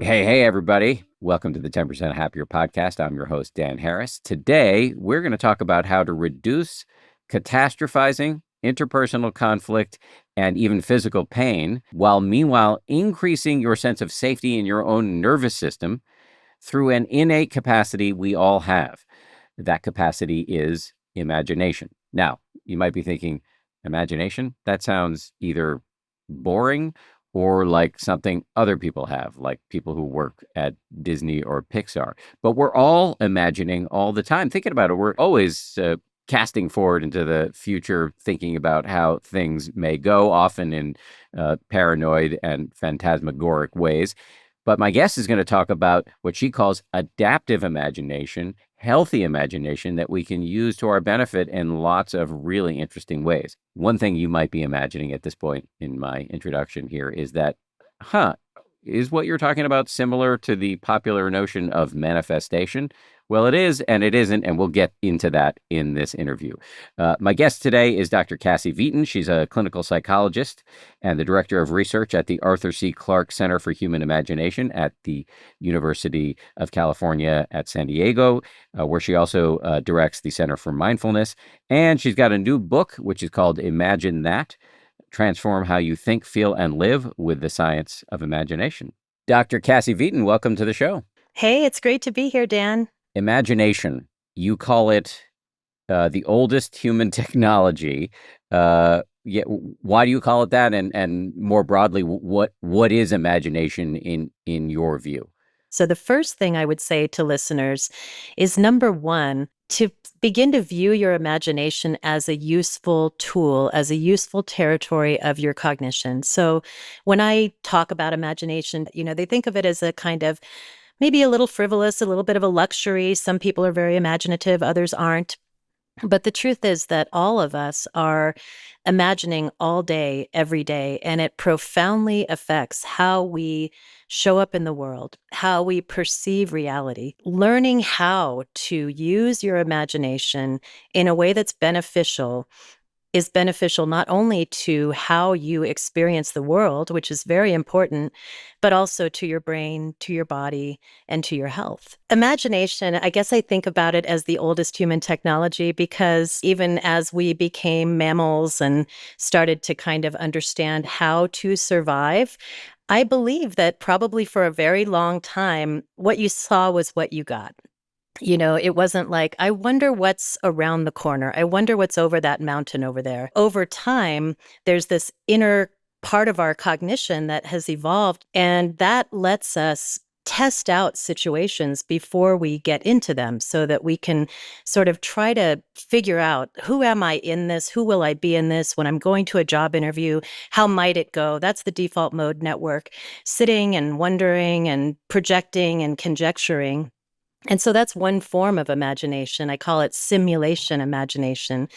Hey, everybody. Welcome to the 10% Happier podcast. I'm your host, Dan Harris. Today, we're going to talk about how to reduce catastrophizing, interpersonal conflict, and even physical pain, while meanwhile increasing your sense of safety in your own nervous system through an innate capacity we all have. That capacity is imagination. Now, you might be thinking, imagination? That sounds either boring or like something other people have, like people who work at Disney or Pixar. But we're all imagining all the time, thinking about it. We're always casting forward into the future, thinking about how things may go, often in paranoid and phantasmagoric ways. But my guest is going to talk about what she calls adaptive imagination, healthy imagination that we can use to our benefit in lots of really interesting ways. One thing you might be imagining at this point in my introduction here is that, is what you're talking about similar to the popular notion of manifestation? Well, it is, and it isn't, and we'll get into that in this interview. My guest today is Dr. Cassi Vieten. She's a clinical psychologist and the director of research at the Arthur C. Clarke Center for Human Imagination at the University of California at San Diego, where she also directs the Center for Mindfulness. And she's got a new book, which is called Imagine That: Transform How You Think, Feel, and Live with the Science of Imagination. Dr. Cassi Vieten, welcome to the show. Hey, it's great to be here, Dan. Imagination. You call it the oldest human technology. Why do you call it that? And more broadly, what is imagination in your view? So the first thing I would say to listeners is, number one, to begin to view your imagination as a useful tool, as a useful territory of your cognition. So when I talk about imagination, they think of it as a kind of maybe a little frivolous, a little bit of a luxury. Some people are very imaginative, others aren't. But the truth is that all of us are imagining all day, every day, and it profoundly affects how we show up in the world, how we perceive reality. Learning how to use your imagination in a way that's beneficial is beneficial not only to how you experience the world, which is very important, but also to your brain, to your body, and to your health. Imagination, I guess I think about it as the oldest human technology because even as we became mammals and started to kind of understand how to survive, I believe that probably for a very long time, what you saw was what you got. It wasn't like, I wonder what's around the corner. I wonder what's over that mountain over there. Over time, there's this inner part of our cognition that has evolved, and that lets us test out situations before we get into them so that we can sort of try to figure out, who am I in this? Who will I be in this? When I'm going to a job interview, how might it go? That's the default mode network, sitting and wondering and projecting and conjecturing. And so that's one form of imagination. I call it simulation imagination.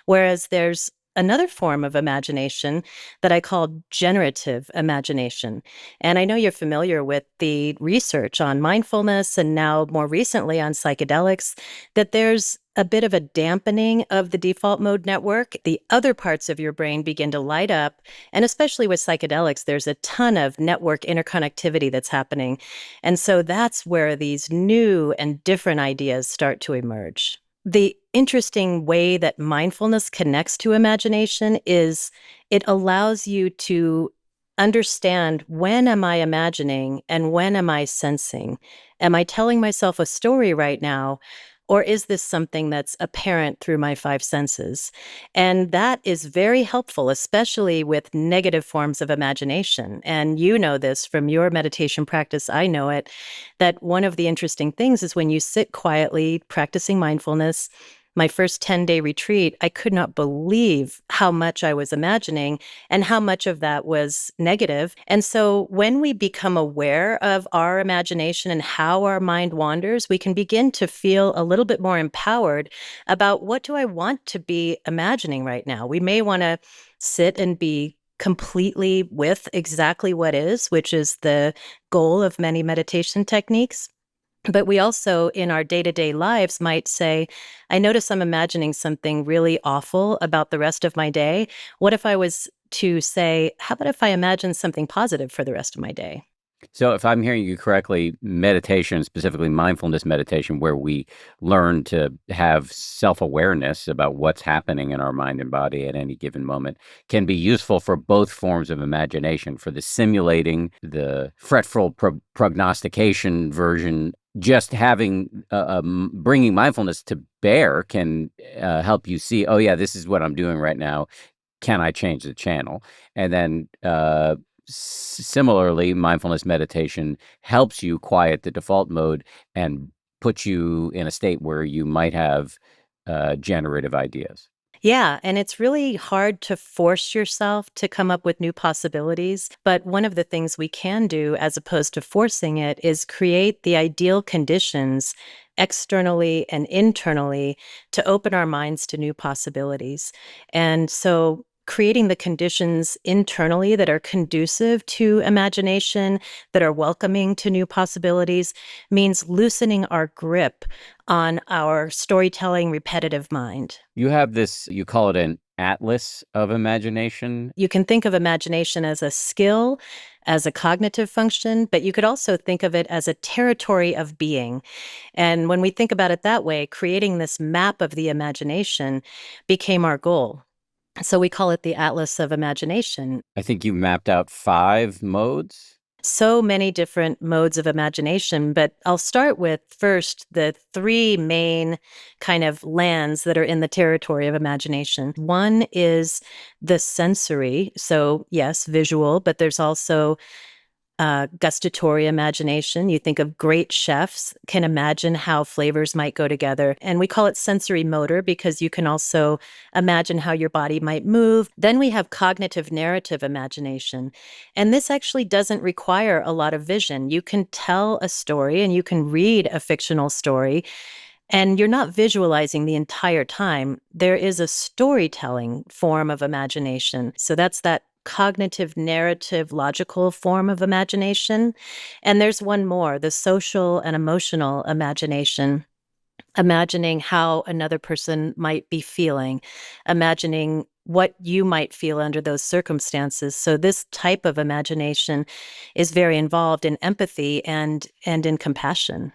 Whereas there's another form of imagination that I call generative imagination. And I know you're familiar with the research on mindfulness and now more recently on psychedelics, that there's a bit of a dampening of the default mode network. The other parts of your brain begin to light up. And especially with psychedelics, there's a ton of network interconnectivity that's happening. And so that's where these new and different ideas start to emerge. The interesting way that mindfulness connects to imagination is it allows you to understand, when am I imagining and when am I sensing? Am I telling myself a story right now? Or is this something that's apparent through my five senses? And that is very helpful, especially with negative forms of imagination. And you know this from your meditation practice, I know it, that one of the interesting things is when you sit quietly practicing mindfulness. My first 10-day retreat, I could not believe how much I was imagining and how much of that was negative. And so when we become aware of our imagination and how our mind wanders, we can begin to feel a little bit more empowered about, what do I want to be imagining right now? We may want to sit and be completely with exactly what is, which is the goal of many meditation techniques. But we also, in our day-to-day lives, might say, I notice I'm imagining something really awful about the rest of my day. What if I was to say, how about if I imagine something positive for the rest of my day? So, if I'm hearing you correctly, meditation, specifically mindfulness meditation, where we learn to have self awareness about what's happening in our mind and body at any given moment, can be useful for both forms of imagination, for the simulating, the fretful prognostication version. Just having bringing mindfulness to bear can help you see, oh, yeah, this is what I'm doing right now. Can I change the channel? And then similarly, mindfulness meditation helps you quiet the default mode and puts you in a state where you might have generative ideas. Yeah, and it's really hard to force yourself to come up with new possibilities. But one of the things we can do, as opposed to forcing it, is create the ideal conditions externally and internally to open our minds to new possibilities. And so creating the conditions internally that are conducive to imagination, that are welcoming to new possibilities, means loosening our grip on our storytelling repetitive mind. You have this, you call it an atlas of imagination. You can think of imagination as a skill, as a cognitive function, but you could also think of it as a territory of being. And when we think about it that way, creating this map of the imagination became our goal. So we call it the Atlas of Imagination. I think you mapped out 5 modes. So many different modes of imagination, but I'll start with first the three main kind of lands that are in the territory of imagination. One is the sensory. So, yes, visual, but there's also gustatory imagination. You think of great chefs can imagine how flavors might go together. And we call it sensory motor because you can also imagine how your body might move. Then we have cognitive narrative imagination. And this actually doesn't require a lot of vision. You can tell a story and you can read a fictional story, and you're not visualizing the entire time. There is a storytelling form of imagination. So that's that cognitive, narrative, logical form of imagination. And there's one more, the social and emotional imagination, imagining how another person might be feeling, imagining what you might feel under those circumstances. So this type of imagination is very involved in empathy and in compassion.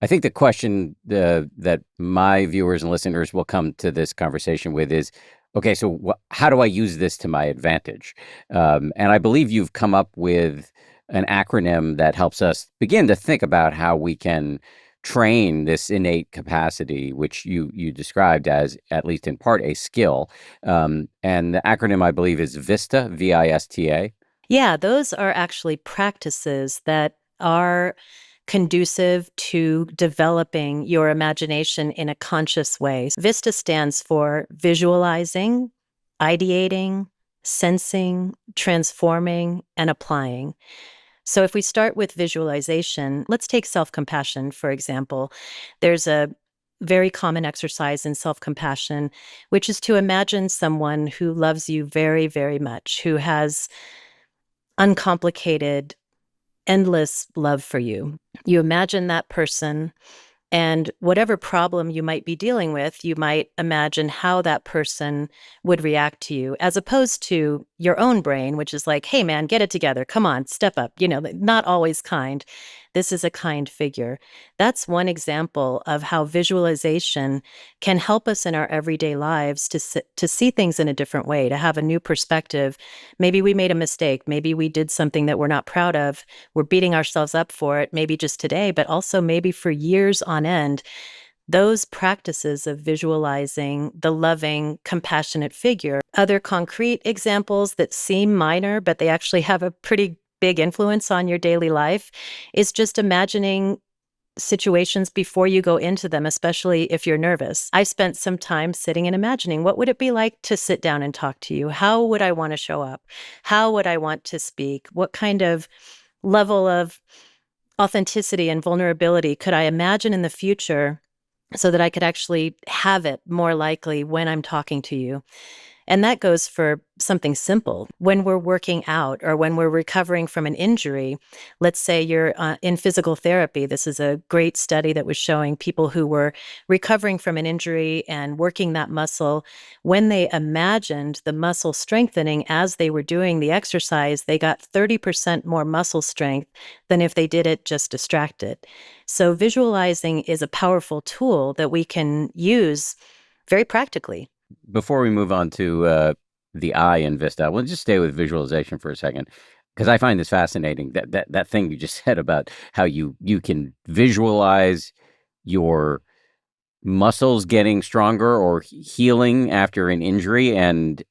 I think the question that my viewers and listeners will come to this conversation with is, okay, so how do I use this to my advantage? And I believe you've come up with an acronym that helps us begin to think about how we can train this innate capacity, which you described as, at least in part, a skill. And the acronym, I believe, is VISTA, VISTA. Yeah, those are actually practices that are conducive to developing your imagination in a conscious way. VISTA stands for visualizing, ideating, sensing, transforming, and applying. So if we start with visualization, let's take self-compassion, for example. There's a very common exercise in self-compassion, which is to imagine someone who loves you very, very much, who has uncomplicated, endless love for you. You imagine that person, and whatever problem you might be dealing with, you might imagine how that person would react to you, as opposed to your own brain, which is like, hey, man, get it together. Come on, step up. Not always kind. This is a kind figure. That's one example of how visualization can help us in our everyday lives to see things in a different way, to have a new perspective. Maybe we made a mistake. Maybe we did something that we're not proud of. We're beating ourselves up for it, maybe just today, but also maybe for years on end. Those practices of visualizing the loving, compassionate figure. Other concrete examples that seem minor, but they actually have a pretty big influence on your daily life, is just imagining situations before you go into them, especially if you're nervous. I spent some time sitting and imagining, what would it be like to sit down and talk to you? How would I want to show up? How would I want to speak? What kind of level of authenticity and vulnerability could I imagine in the future so that I could actually have it more likely when I'm talking to you? And that goes for something simple. When we're working out or when we're recovering from an injury, let's say you're in physical therapy. This is a great study that was showing people who were recovering from an injury and working that muscle. When they imagined the muscle strengthening as they were doing the exercise, they got 30% more muscle strength than if they did it just distracted. So visualizing is a powerful tool that we can use very practically. Before we move on to the I in VISTA, we'll just stay with visualization for a second, because I find this fascinating. That thing you just said about how you can visualize your muscles getting stronger or healing after an injury, and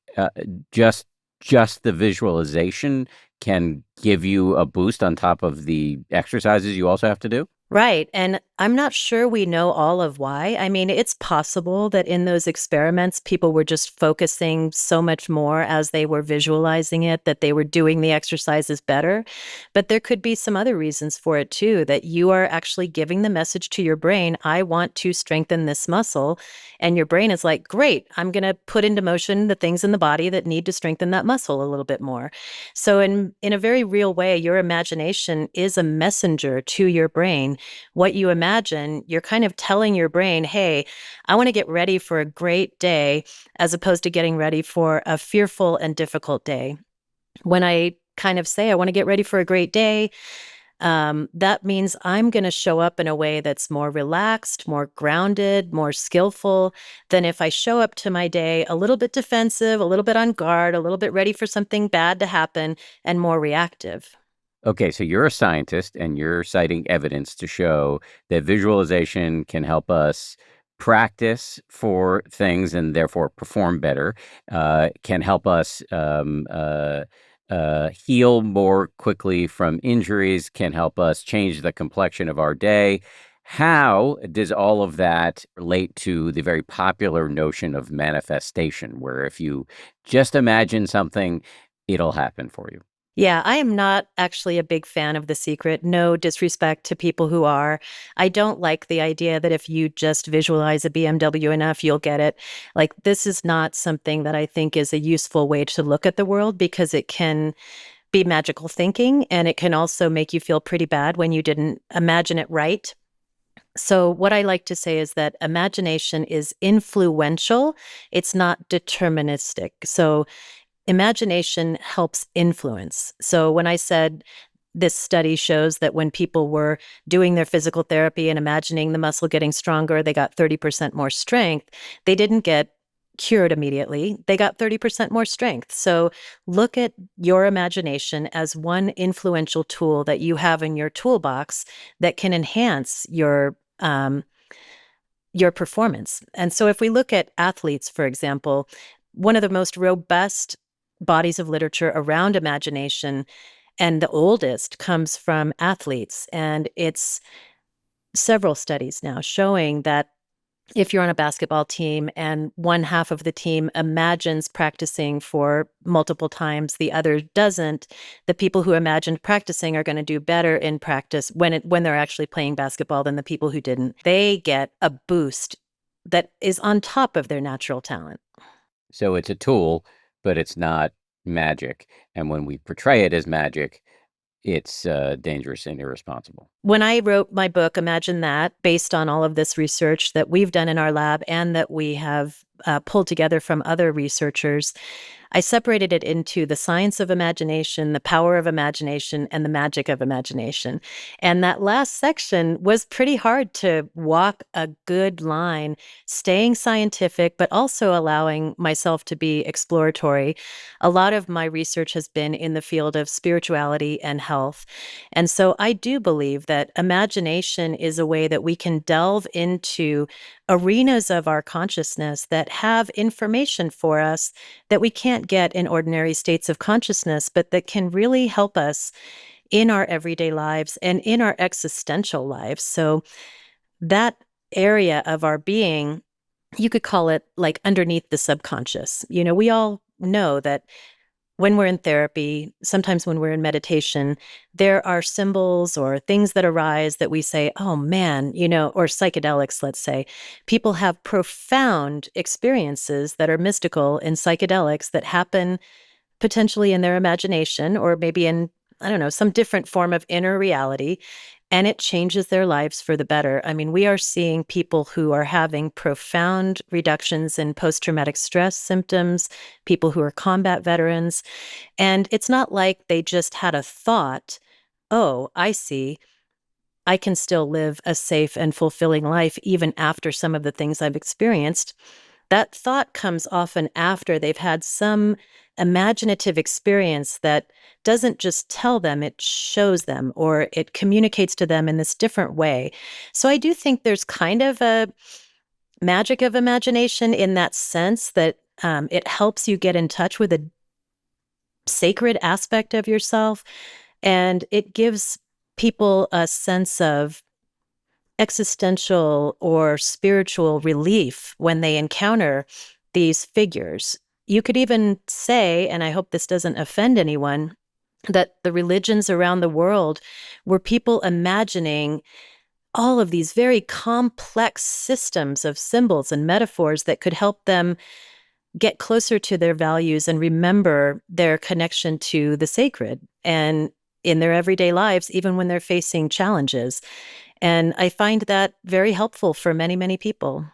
just just the visualization can give you a boost on top of the exercises you also have to do. Right. And I'm not sure we know all of why. I mean, it's possible that in those experiments, people were just focusing so much more as they were visualizing it, that they were doing the exercises better. But there could be some other reasons for it too, that you are actually giving the message to your brain, I want to strengthen this muscle. And your brain is like, great, I'm going to put into motion the things in the body that need to strengthen that muscle a little bit more. So in a very real way, your imagination is a messenger to your brain. What you imagine, you're kind of telling your brain, hey, I want to get ready for a great day, as opposed to getting ready for a fearful and difficult day. When I kind of say, I want to get ready for a great day, that means I'm going to show up in a way that's more relaxed, more grounded, more skillful than if I show up to my day a little bit defensive, a little bit on guard, a little bit ready for something bad to happen, and more reactive. Okay, so you're a scientist and you're citing evidence to show that visualization can help us practice for things and therefore perform better, can help us heal more quickly from injuries, can help us change the complexion of our day. How does all of that relate to the very popular notion of manifestation, where if you just imagine something, it'll happen for you? Yeah, I am not actually a big fan of The Secret. No disrespect to people who are. I don't like the idea that if you just visualize a BMW enough, you'll get it. Like, this is not something that I think is a useful way to look at the world, because it can be magical thinking and it can also make you feel pretty bad when you didn't imagine it right. So, what I like to say is that imagination is influential, it's not deterministic. So, imagination helps influence. So when I said this study shows that when people were doing their physical therapy and imagining the muscle getting stronger, they got 30% more strength. They didn't get cured immediately. They got 30% more strength. So look at your imagination as one influential tool that you have in your toolbox that can enhance your performance. And so if we look at athletes, for example, one of the most robust bodies of literature around imagination and the oldest comes from athletes. And it's several studies now showing that if you're on a basketball team and one half of the team imagines practicing for multiple times, the other doesn't, the people who imagined practicing are going to do better in practice when they're actually playing basketball than the people who didn't. They get a boost that is on top of their natural talent. So it's a tool, but it's not magic. And when we portray it as magic, it's dangerous and irresponsible. When I wrote my book, Imagine That, based on all of this research that we've done in our lab and that we have pulled together from other researchers, I separated it into the science of imagination, the power of imagination, and the magic of imagination. And that last section was pretty hard to walk a good line, staying scientific, but also allowing myself to be exploratory. A lot of my research has been in the field of spirituality and health. And so I do believe that imagination is a way that we can delve into arenas of our consciousness that have information for us that we can't get in ordinary states of consciousness, but that can really help us in our everyday lives and in our existential lives. So, that area of our being, you could call it like underneath the subconscious. You know, we all know that when we're in therapy, sometimes when we're in meditation, there are symbols or things that arise that we say, oh man, or psychedelics, let's say. People have profound experiences that are mystical in psychedelics that happen potentially in their imagination or maybe in, I don't know, some different form of inner reality. And it changes their lives for the better. I mean, we are seeing people who are having profound reductions in post-traumatic stress symptoms, people who are combat veterans. And it's not like they just had a thought, oh, I see. I can still live a safe and fulfilling life even after some of the things I've experienced. That thought comes often after they've had some imaginative experience that doesn't just tell them, it shows them or it communicates to them in this different way. So I do think there's kind of a magic of imagination in that sense that it helps you get in touch with a sacred aspect of yourself, and it gives people a sense of existential or spiritual relief when they encounter these figures. You could even say, and I hope this doesn't offend anyone, that the religions around the world were people imagining all of these very complex systems of symbols and metaphors that could help them get closer to their values and remember their connection to the sacred and in their everyday lives, even when they're facing challenges. And I find that very helpful for many, many people.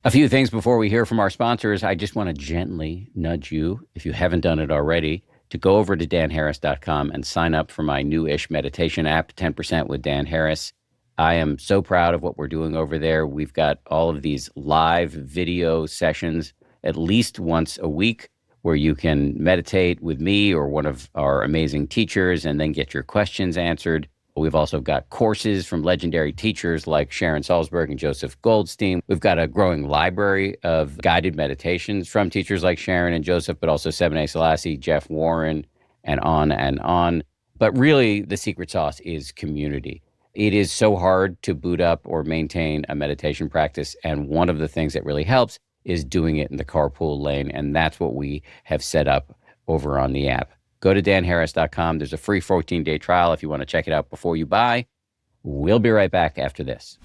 A few things before we hear from our sponsors. I just want to gently nudge you, if you haven't done it already, to go over to danharris.com and sign up for my new-ish meditation app, 10% with Dan Harris. I am so proud of what we're doing over there. We've got all of these live video sessions at least once a week where you can meditate with me or one of our amazing teachers and then get your questions answered. We've also got courses from legendary teachers like Sharon Salzberg and Joseph Goldstein. We've got a growing library of guided meditations from teachers like Sharon and Joseph, but also Sebene Selassie, Jeff Warren, and on and on. But really, the secret sauce is community. It is so hard to boot up or maintain a meditation practice, and one of the things that really helps is doing it in the carpool lane, and that's what we have set up over on the app. Go to danharris.com. There's a free 14-day trial if you want to check it out before you buy. We'll be right back after this.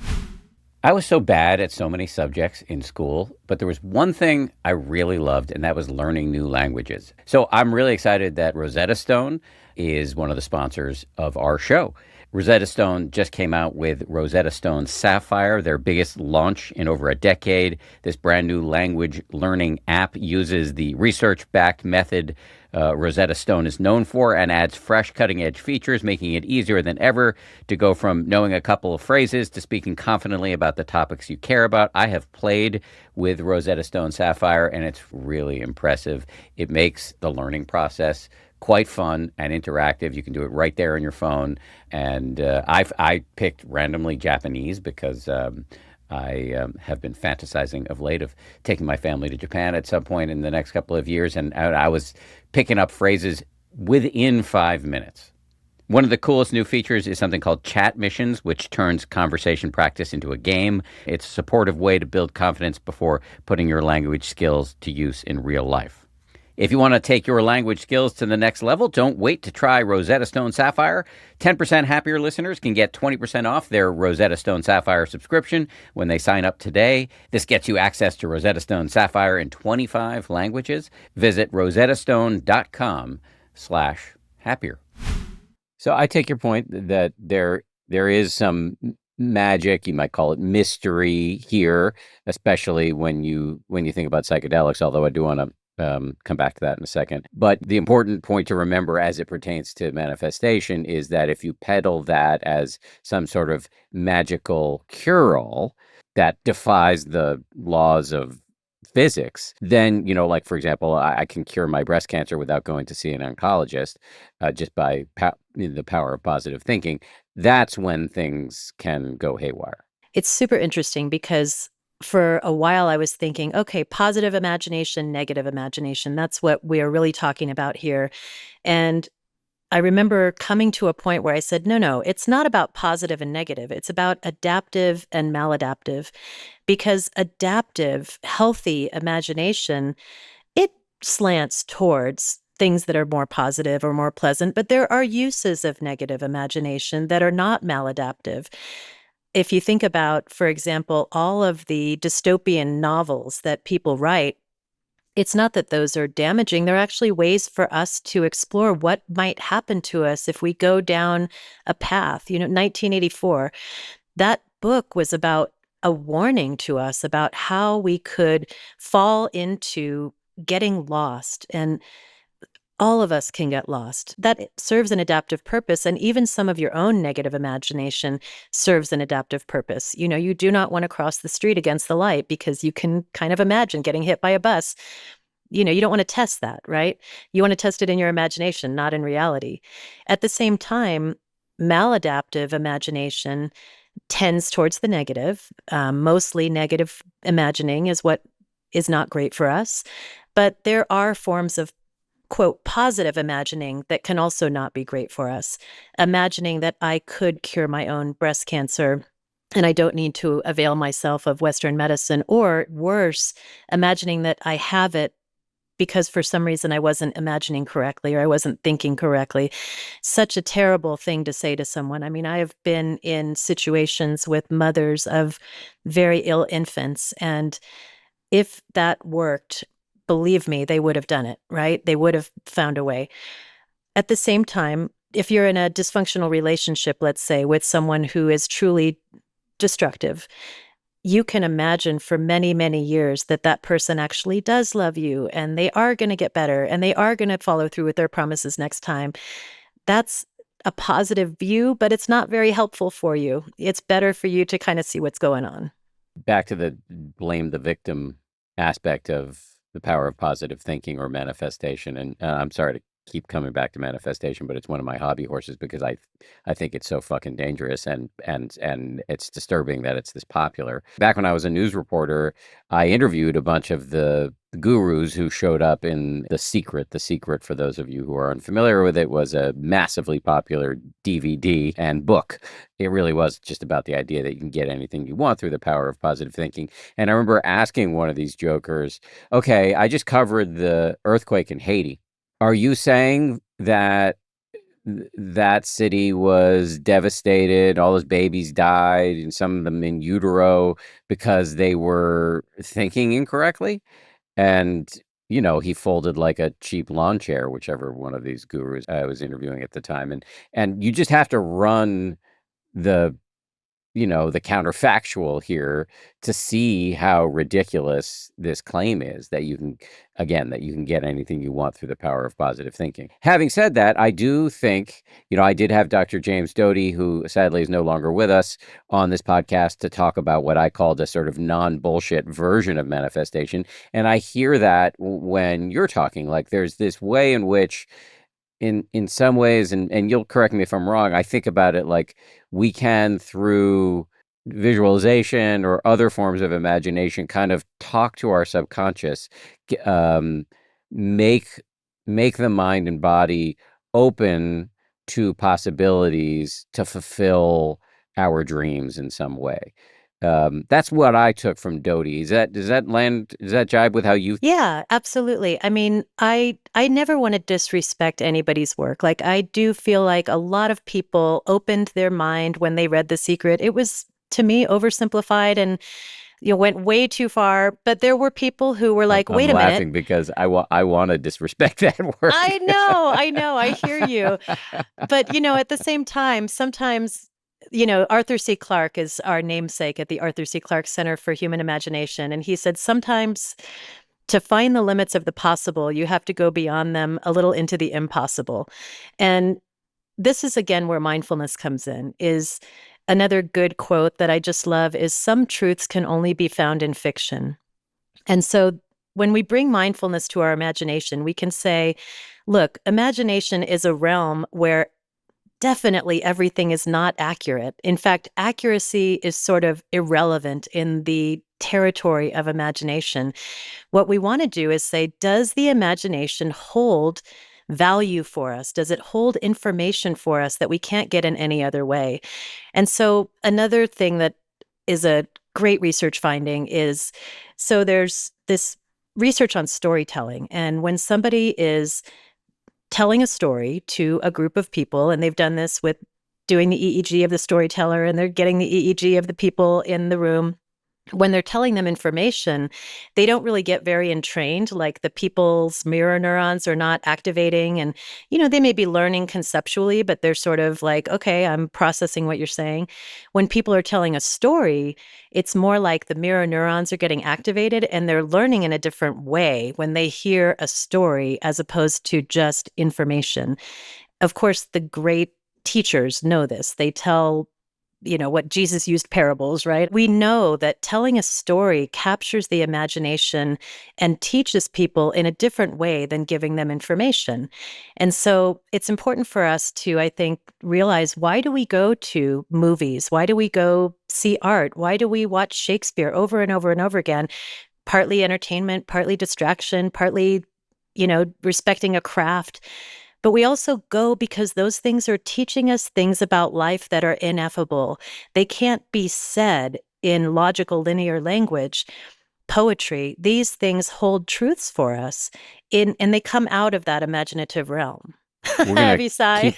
I was so bad at so many subjects in school, but there was one thing I really loved, and that was learning new languages. So I'm really excited that Rosetta Stone is one of the sponsors of our show. Rosetta Stone just came out with Rosetta Stone Sapphire, their biggest launch in over a decade. This brand new language learning app uses the research-backed method Rosetta Stone is known for and adds fresh, cutting-edge features, making it easier than ever to go from knowing a couple of phrases to speaking confidently about the topics you care about. I have played with Rosetta Stone Sapphire, and it's really impressive. It makes the learning process quite fun and interactive. You can do it right there on your phone. And I picked randomly Japanese because I have been fantasizing of late of taking my family to Japan at some point in the next couple of years. And I was picking up phrases within 5 minutes. One of the coolest new features is something called Chat Missions, which turns conversation practice into a game. It's a supportive way to build confidence before putting your language skills to use in real life. If you want to take your language skills to the next level, don't wait to try Rosetta Stone Sapphire. 10% happier listeners can get 20% off their Rosetta Stone Sapphire subscription when they sign up today. This gets you access to Rosetta Stone Sapphire in 25 languages. Visit rosettastone.com/happier. So I take your point that there is some magic, you might call it mystery here, especially when you think about psychedelics, although I do want to come back to that in a second. But the important point to remember as it pertains to manifestation is that if you peddle that as some sort of magical cure-all that defies the laws of physics, then, like, for example, I can cure my breast cancer without going to see an oncologist just by the power of positive thinking. That's when things can go haywire. It's super interesting because for a while I was thinking, okay, positive imagination, negative imagination, that's what we're really talking about here. And I remember coming to a point where I said, no, it's not about positive and negative. It's about adaptive and maladaptive, because adaptive, healthy imagination, it slants towards things that are more positive or more pleasant, but there are uses of negative imagination that are not maladaptive. If you think about, for example, all of the dystopian novels that people write, it's not that those are damaging. They're actually ways for us to explore what might happen to us if we go down a path. 1984, that book was about a warning to us about how we could fall into getting lost. And all of us can get lost. That serves an adaptive purpose. And even some of your own negative imagination serves an adaptive purpose. You do not want to cross the street against the light because you can kind of imagine getting hit by a bus. You don't want to test that, right? You want to test it in your imagination, not in reality. At the same time, maladaptive imagination tends towards the negative. Mostly negative imagining is what is not great for us. But there are forms of, quote, positive imagining that can also not be great for us. Imagining that I could cure my own breast cancer and I don't need to avail myself of Western medicine, or worse, imagining that I have it because for some reason I wasn't imagining correctly or I wasn't thinking correctly. Such a terrible thing to say to someone. I mean, I have been in situations with mothers of very ill infants, and if that worked, believe me, they would have done it, right? They would have found a way. At the same time, if you're in a dysfunctional relationship, let's say, with someone who is truly destructive, you can imagine for many, many years that that person actually does love you and they are going to get better and they are going to follow through with their promises next time. That's a positive view, but it's not very helpful for you. It's better for you to kind of see what's going on. Back to the blame the victim aspect of the power of positive thinking or manifestation. And I'm sorry to keep coming back to manifestation, but it's one of my hobby horses because I think it's so fucking dangerous and it's disturbing that it's this popular. Back when I was a news reporter, I interviewed a bunch of the gurus who showed up in The Secret. The Secret, for those of you who are unfamiliar with it, was a massively popular DVD and book. It really was just about the idea that you can get anything you want through the power of positive thinking. And I remember asking one of these jokers, okay, I just covered the earthquake in Haiti. Are you saying that that city was devastated, all those babies died, and some of them in utero because they were thinking incorrectly? And, he folded like a cheap lawn chair, whichever one of these gurus I was interviewing at the time. And you just have to run the the counterfactual here to see how ridiculous this claim is that you can get anything you want through the power of positive thinking. Having said that, I do think, I did have Dr. James Doty, who sadly is no longer with us, on this podcast to talk about what I called a sort of non-bullshit version of manifestation. And I hear that when you're talking, like there's this way in which in some ways, and you'll correct me if I'm wrong, I think about it like we can, through visualization or other forms of imagination, kind of talk to our subconscious, make the mind and body open to possibilities to fulfill our dreams in some way. That's what I took from Doty. Does that jibe with how you? Yeah, absolutely. I mean, I never want to disrespect anybody's work. Like, I do feel like a lot of people opened their mind when they read The Secret. It was, to me, oversimplified and went way too far. But there were people who were like, I'm wait a minute. laughing because I want to disrespect that work. I know, I hear you. But, at the same time, sometimes, Arthur C. Clarke is our namesake at the Arthur C. Clarke Center for Human Imagination. And he said sometimes to find the limits of the possible, you have to go beyond them a little into the impossible. And this is, again, where mindfulness comes in, is another good quote that I just love is, some truths can only be found in fiction. And so when we bring mindfulness to our imagination, we can say, look, imagination is a realm where definitely everything is not accurate. In fact, accuracy is sort of irrelevant in the territory of imagination. What we want to do is say, does the imagination hold value for us? Does it hold information for us that we can't get in any other way? And so another thing that is a great research finding is, so there's this research on storytelling. And when somebody is telling a story to a group of people, and they've done this with doing the EEG of the storyteller, and they're getting the EEG of the people in the room. When they're telling them information, they don't really get very entrained, like the people's mirror neurons are not activating. And, they may be learning conceptually, but they're sort of like, okay, I'm processing what you're saying. When people are telling a story, it's more like the mirror neurons are getting activated and they're learning in a different way when they hear a story as opposed to just information. Of course, the great teachers know this. They tell what Jesus used parables, right? We know that telling a story captures the imagination and teaches people in a different way than giving them information. And so it's important for us to, I think, realize, why do we go to movies? Why do we go see art? Why do we watch Shakespeare over and over and over again? Partly entertainment, partly distraction, partly, respecting a craft. But we also go because those things are teaching us things about life that are ineffable. They can't be said in logical, linear language. Poetry, these things hold truths for us, and they come out of that imaginative realm. We're going Heavy to sigh.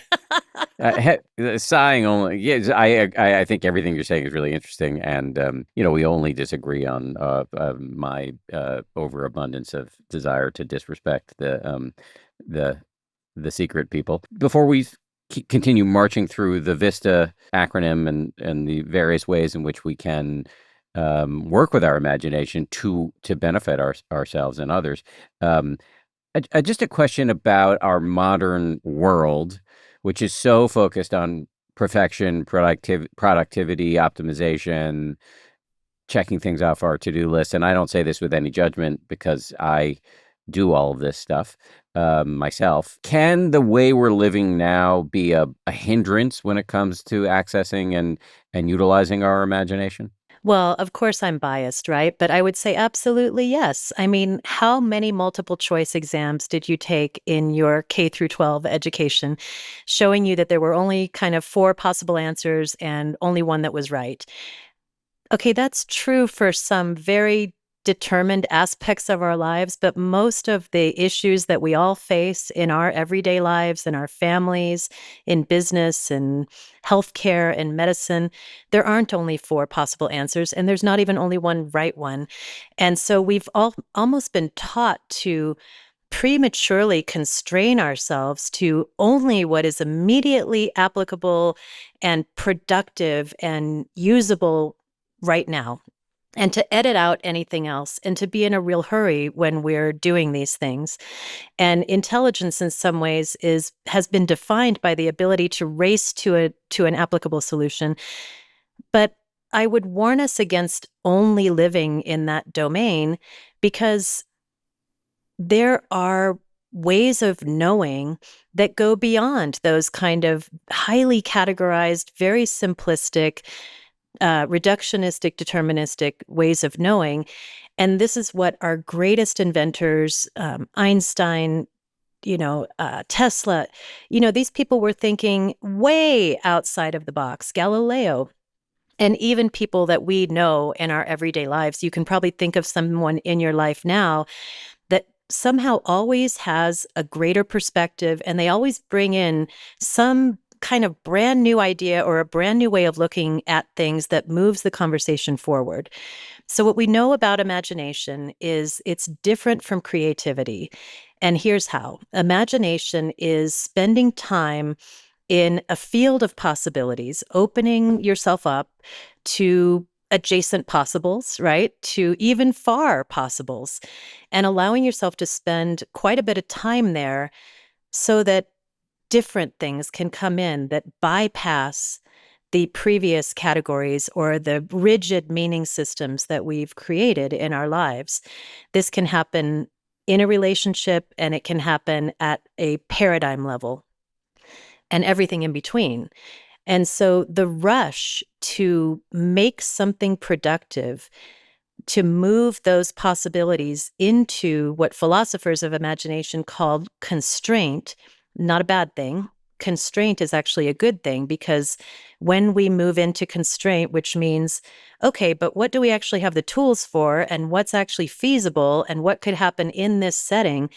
keep sighing only. Yes, I think everything you're saying is really interesting, and we only disagree on my overabundance of desire to disrespect the secret people. Before we continue marching through the VISTA acronym and the various ways in which we can work with our imagination to benefit ourselves and others. Just a question about our modern world, which is so focused on perfection, productivity, optimization, checking things off our to-do list. And I don't say this with any judgment because I do all of this stuff myself. Can the way we're living now be a hindrance when it comes to accessing and utilizing our imagination? Well, of course I'm biased, right? But I would say absolutely yes. I mean, how many multiple choice exams did you take in your K through 12 education showing you that there were only kind of 4 possible answers and only one that was right? Okay, that's true for some very determined aspects of our lives, but most of the issues that we all face in our everyday lives, in our families, in business, in healthcare, and medicine, there aren't only 4 possible answers, and there's not even only one right one. And so we've all almost been taught to prematurely constrain ourselves to only what is immediately applicable and productive and usable right now, and to edit out anything else, and to be in a real hurry when we're doing these things. And intelligence in some ways has been defined by the ability to race to an applicable solution. But I would warn us against only living in that domain, because there are ways of knowing that go beyond those kind of highly categorized, very simplistic, reductionistic, deterministic ways of knowing. And this is what our greatest inventors, Einstein, Tesla, these people were thinking way outside of the box. Galileo, and even people that we know in our everyday lives. You can probably think of someone in your life now that somehow always has a greater perspective, and they always bring in some kind of brand new idea or a brand new way of looking at things that moves the conversation forward. So what we know about imagination is it's different from creativity. And here's how. Imagination is spending time in a field of possibilities, opening yourself up to adjacent possibles, right? To even far possibles, and allowing yourself to spend quite a bit of time there so that different things can come in that bypass the previous categories or the rigid meaning systems that we've created in our lives. This can happen in a relationship, and it can happen at a paradigm level, and everything in between. And so the rush to make something productive, to move those possibilities into what philosophers of imagination called constraint, not a bad thing. Constraint is actually a good thing, because when we move into constraint, which means, okay, but what do we actually have the tools for, and what's actually feasible, and what could happen in this setting,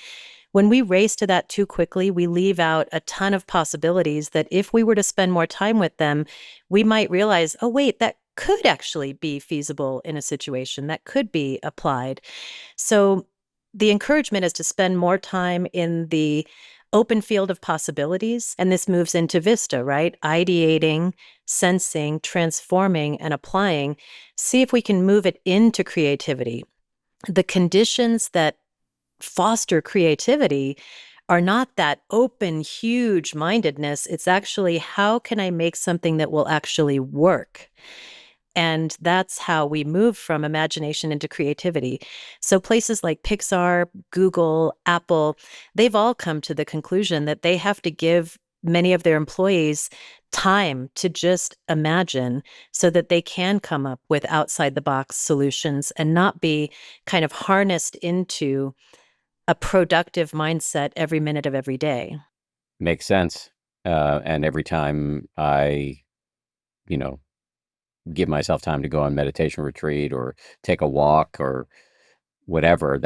When we race to that too quickly, we leave out a ton of possibilities that if we were to spend more time with them, we might realize, oh, wait, that could actually be feasible in a situation, that could be applied. So the encouragement is to spend more time in the open field of possibilities. And this moves into VISTA, right? Ideating, sensing, transforming, and applying. See if we can move it into creativity. The conditions that foster creativity are not that open, huge mindedness. It's actually, how can I make something that will actually work? And that's how we move from imagination into creativity. So places like Pixar, Google, Apple, they've all come to the conclusion that they have to give many of their employees time to just imagine so that they can come up with outside the box solutions and not be kind of harnessed into a productive mindset every minute of every day. Makes sense. And every time I, you know, give myself time to go on meditation retreat or take a walk or whatever,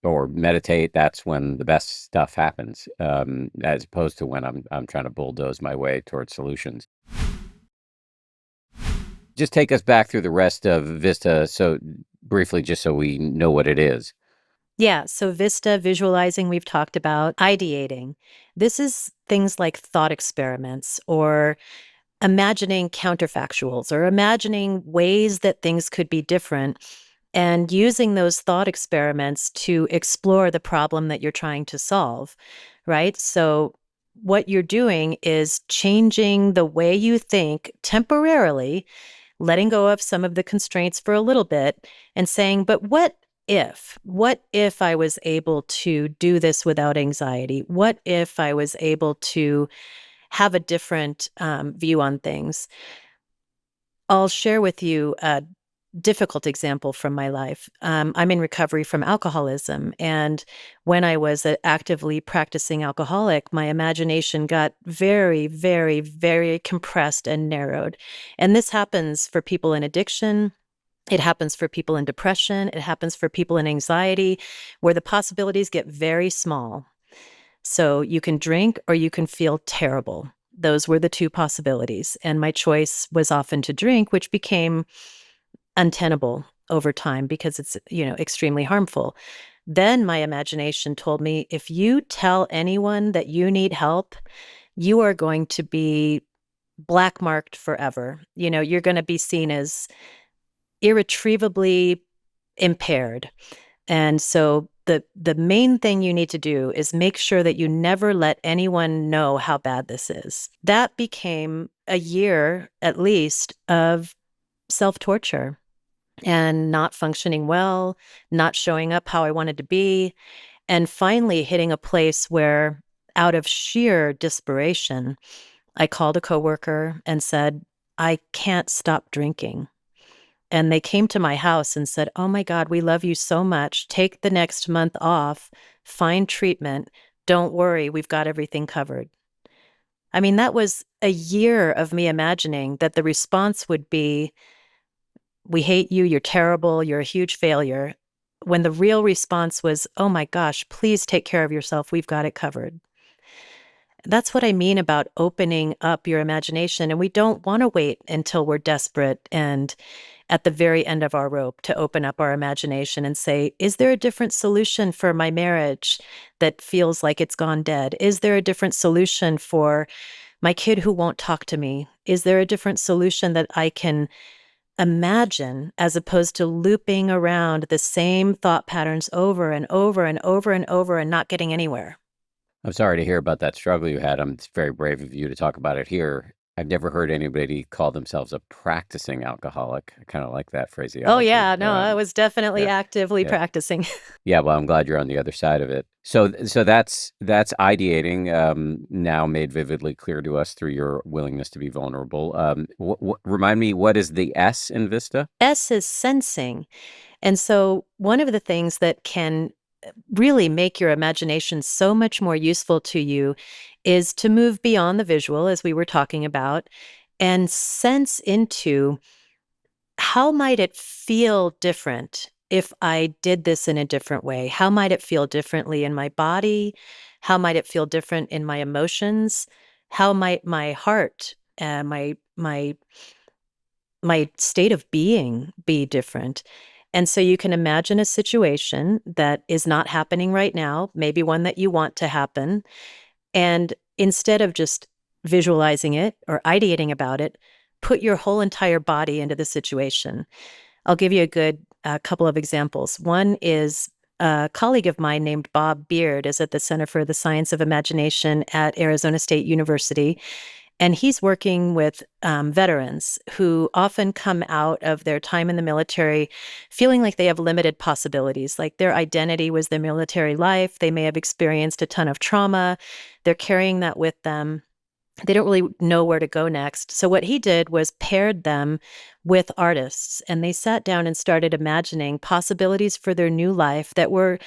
or meditate, that's when the best stuff happens, as opposed to when I'm trying to bulldoze my way towards solutions. Just take us back through the rest of Vista, so briefly, just so we know what it is. Yeah, so VISTA, visualizing, we've talked about. Ideating. This is things like thought experiments or imagining counterfactuals or imagining ways that things could be different and using those thought experiments to explore the problem that you're trying to solve, right? So what you're doing is changing the way you think temporarily, letting go of some of the constraints for a little bit and saying, but what if I was able to do this without anxiety? What if I was able to have a different view on things? I'll share with you a difficult example from my life. I'm in recovery from alcoholism. And when I was an actively practicing alcoholic, my imagination got very, very, very compressed and narrowed. And this happens for people in addiction. It happens for people in depression. It happens for people in anxiety, where the possibilities get very small. So you can drink or you can feel terrible. Those were the two possibilities. And my choice was often to drink, which became untenable over time because it's, extremely harmful. Then my imagination told me, if you tell anyone that you need help, you are going to be black marked forever. You're going to be seen as irretrievably impaired. And so the main thing you need to do is make sure that you never let anyone know how bad this is. That became a year at least of self-torture and not functioning well, not showing up how I wanted to be, and finally hitting a place where, out of sheer desperation, I called a coworker and said, I can't stop drinking. And they came to my house and said, oh my God, we love you so much. Take the next month off, find treatment. Don't worry, we've got everything covered. I mean, that was a year of me imagining that the response would be, we hate you, you're terrible, you're a huge failure. When the real response was, oh my gosh, please take care of yourself, we've got it covered. That's what I mean about opening up your imagination. And we don't want to wait until we're desperate and at the very end of our rope to open up our imagination and say, is there a different solution for my marriage that feels like it's gone dead? Is there a different solution for my kid who won't talk to me? Is there a different solution that I can imagine, as opposed to looping around the same thought patterns over and over and over and over and not getting anywhere? I'm sorry to hear about that struggle you had. It's very brave of you to talk about it here. I've never heard anybody call themselves a practicing alcoholic. I kind of like that Oh, phraseology. yeah. No, I was definitely Yeah, actively yeah, practicing. yeah. Well, I'm glad you're on the other side of it. So that's ideating, now made vividly clear to us through your willingness to be vulnerable. Remind me, what is the S in Vista? S is sensing. And so one of the things that can really make your imagination so much more useful to you is to move beyond the visual, as we were talking about, and sense into, how might it feel different if I did this in a different way? How might it feel differently in my body? How might it feel different in my emotions? How might my heart, my state of being be different? And so you can imagine a situation that is not happening right now, maybe one that you want to happen. And instead of just visualizing it or ideating about it, put your whole entire body into the situation. I'll give you a good couple of examples. One is a colleague of mine named Bob Beard is at the Center for the Science of Imagination at Arizona State University. And he's working with veterans who often come out of their time in the military feeling like they have limited possibilities, like their identity was their military life. They may have experienced a ton of trauma. They're carrying that with them. They don't really know where to go next. So what he did was paired them with artists, and they sat down and started imagining possibilities for their new life that were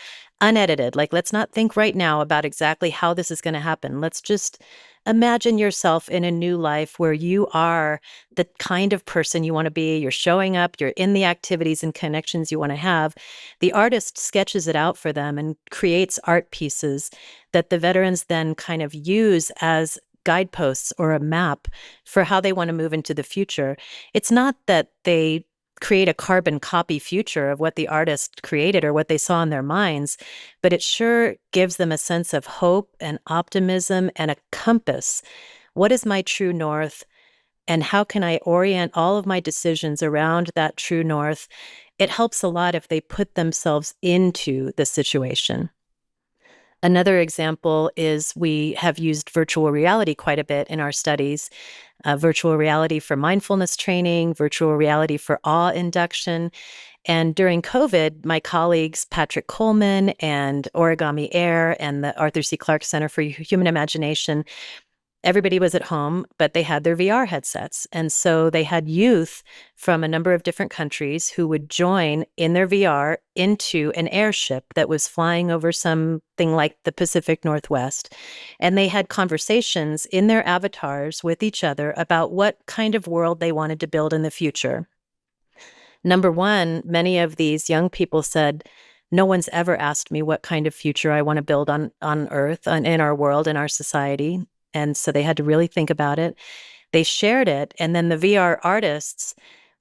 unedited. Like, let's not think right now about exactly how this is going to happen. Let's just imagine yourself in a new life where you are the kind of person you want to be. You're showing up, you're in the activities and connections you want to have. The artist sketches it out for them and creates art pieces that the veterans then kind of use as guideposts or a map for how they want to move into the future. It's not that they create a carbon copy future of what the artist created or what they saw in their minds, but it sure gives them a sense of hope and optimism and a compass. What is my true north? And how can I orient all of my decisions around that true north? It helps a lot if they put themselves into the situation. Another example is we have used virtual reality quite a bit in our studies. Virtual reality for mindfulness training, virtual reality for awe induction. And during COVID, my colleagues, Patrick Coleman and Origami Air and the Arthur C. Clarke Center for Human Imagination, everybody was at home, but they had their VR headsets. And so they had youth from a number of different countries who would join in their VR into an airship that was flying over something like the Pacific Northwest. And they had conversations in their avatars with each other about what kind of world they wanted to build in the future. Number one, many of these young people said, no one's ever asked me what kind of future I want to build on Earth, in our world, in our society. And so they had to really think about it. They shared it. And then the VR artists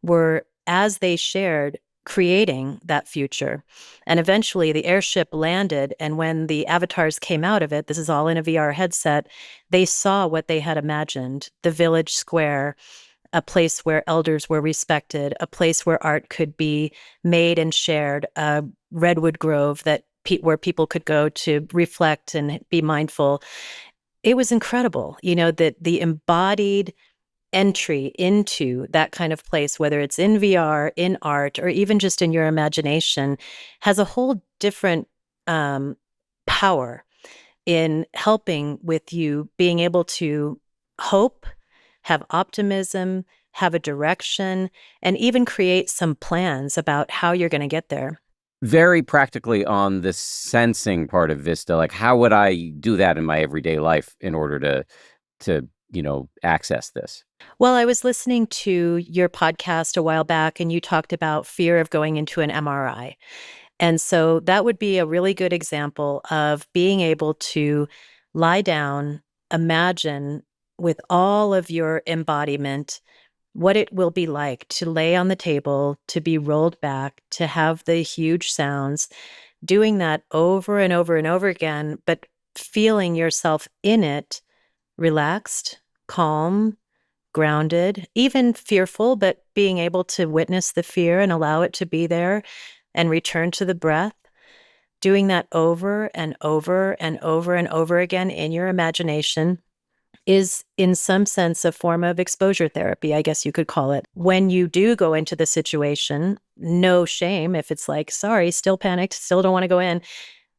were, as they shared, creating that future. And eventually the airship landed. And when the avatars came out of it, this is all in a VR headset, they saw what they had imagined, the village square, a place where elders were respected, a place where art could be made and shared, a redwood grove where people could go to reflect and be mindful. It was incredible, that the embodied entry into that kind of place, whether it's in VR, in art, or even just in your imagination, has a whole different power in helping with you being able to hope, have optimism, have a direction, and even create some plans about how you're going to get there. Very practically on the sensing part of VISTA, like how would I do that in my everyday life in order to access this? Well, I was listening to your podcast a while back, and you talked about fear of going into an MRI. And so that would be a really good example of being able to lie down, imagine with all of your embodiment what it will be like to lay on the table, to be rolled back, to have the huge sounds, doing that over and over and over again, but feeling yourself in it, relaxed, calm, grounded, even fearful, but being able to witness the fear and allow it to be there and return to the breath. Doing that over and over and over and over again in your imagination is in some sense a form of exposure therapy, I guess you could call it. When you do go into the situation, no shame if it's like, sorry, still panicked, still don't want to go in,